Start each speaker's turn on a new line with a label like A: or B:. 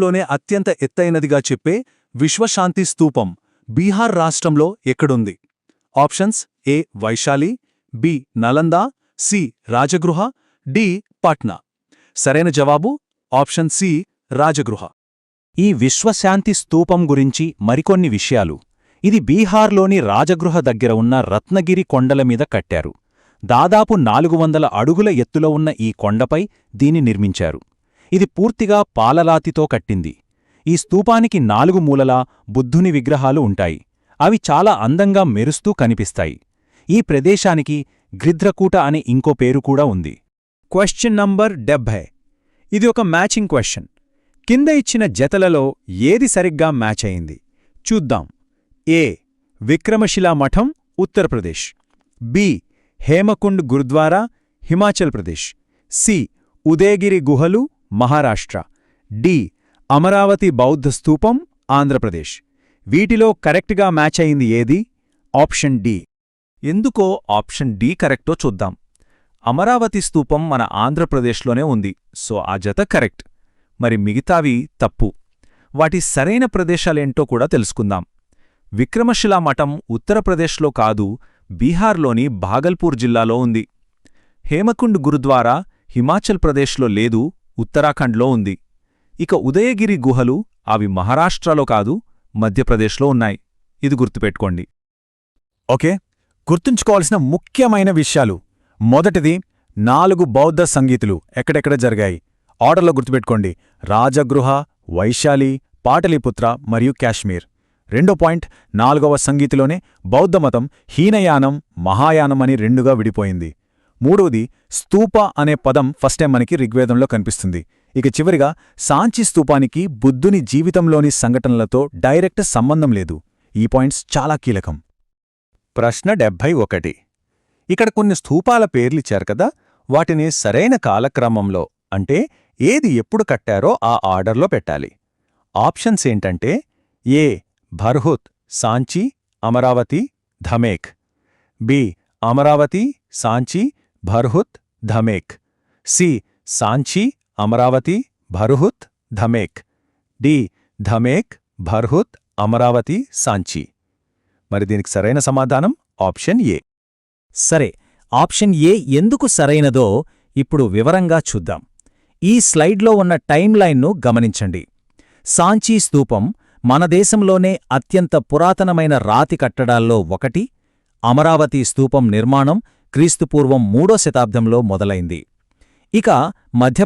A: లోనే అత్యంత ఎత్తైనదిగా చెప్పే విశ్వశాంతి స్తూపం బీహార్ రాష్ట్రంలో ఎక్కడుంది? Options: A Vaishali, B Nalanda, C Rajgriha, D Patna. సరైన జవాబు ఆప్షన్ సి రాజగృహ.
B: ఈ విశ్వశాంతి స్తూపం గురించి మరికొన్ని విషయాలు. ఇది బీహార్లోని రాజగృహ దగ్గర ఉన్న రత్నగిరి కొండల మీద కట్టారు. దాదాపు 400 అడుగుల ఎత్తులో ఉన్న ఈ కొండపై దీన్ని నిర్మించారు. ఇది పూర్తిగా పాలరాతితో కట్టింది. ఈ స్తూపానికి 4 మూలలా బుద్ధుని విగ్రహాలు ఉంటాయి. అవి చాలా అందంగా మెరుస్తూ కనిపిస్తాయి. ఈ ప్రదేశానికి గ్రిధ్రకూట అనే ఇంకో పేరు కూడా ఉంది.
C: Question number 70. ఇది ఒక మ్యాచింగ్ క్వశ్చన్. కింద ఇచ్చిన జతలలో ఏది సరిగ్గా మ్యాచ్ అయింది? చూద్దాం. ఏ విక్రమశిలా మఠం, ఉత్తరప్రదేశ్. బి హేమకుండ్ గురుద్వారా, హిమాచల్ ప్రదేశ్. సి ఉదయగిరి గుహలు, మహారాష్ట్ర. డి అమరావతి బౌద్ధ స్తూపం, ఆంధ్రప్రదేశ్. వీటిలో కరెక్ట్గా మ్యాచ్ అయింది ఏది? Option D.
A: ఎందుకో ఆప్షన్ డి కరెక్టో చూద్దాం. అమరావతి స్తూపం మన ఆంధ్రప్రదేశ్లోనే ఉంది, సో ఆ జత కరెక్ట్. మరి మిగతావి తప్పు. వాటి సరైన ప్రదేశాలేంటో కూడా తెలుసుకుందాం. విక్రమశిలా మఠం ఉత్తరప్రదేశ్లో కాదు, బీహార్లోని భాగల్పూర్ జిల్లాలో ఉంది. హేమకుండ్ గురుద్వారా హిమాచల్ ప్రదేశ్లో లేదు, ఉత్తరాఖండ్లో ఉంది. ఇక ఉదయగిరి గుహలు అవి మహారాష్ట్రలో కాదు, మధ్యప్రదేశ్లో ఉన్నాయి. ఇది గుర్తుపెట్టుకోండి.
C: ఓకే, గుర్తుంచుకోవాల్సిన ముఖ్యమైన విషయాలు. మొదటిది 4 బౌద్ధ సంగీతులు ఎక్కడెక్కడ జరిగాయి. ఆర్డర్లో గుర్తుపెట్టుకోండి: రాజగృహ, వైశాలి, పాటలీపుత్ర మరియు కాశ్మీర్. రెండో పాయింట్, 4వ సంగీతిలోనే బౌద్ధమతం హీనయానం, మహాయానం అని 2గా విడిపోయింది. మూడవది, స్తూప అనే పదం ఫస్ట్ టైం మనకి ఋగ్వేదంలో కనిపిస్తుంది. ఇక చివరిగా, సాంచి స్తూపానికి బుద్ధుని జీవితంలోని సంఘటనలతో డైరెక్ట్ సంబంధం లేదు. ఈ పాయింట్స్ చాలా కీలకం.
A: ప్రశ్న 71. ఇక్కడ కొన్ని స్తూపాల పేర్లిచ్చారు కదా, వాటిని సరైన కాలక్రమంలో అంటే ఏది ఎప్పుడు కట్టారో ఆ ఆర్డర్లో పెట్టాలి. ఆప్షన్స్ ఏంటంటే: A Bharhut, Sanchi, Amaravati, Dhamek. B Amaravati, Sanchi, Bharhut, Dhamek. C Sanchi, Amaravati, Bharhut, Dhamek. D Dhamek, Bharhut, Amaravati, Sanchi. మరి దీనికి సరైన సమాధానం ఆప్షన్ ఏ.
B: సరే, ఆప్షన్ ఏ ఎందుకు సరైనదో ఇప్పుడు వివరంగా చూద్దాం. ఈ స్లైడ్లో ఉన్న టైమ్ లైన్ను గమనించండి. సాంచీ స్తూపం మన దేశంలోనే అత్యంత పురాతనమైన రాతి కట్టడాల్లో ఒకటి. అమరావతి స్తూపం నిర్మాణం క్రీస్తుపూర్వం 3వ శతాబ్దంలో మొదలైంది. ఇక మధ్య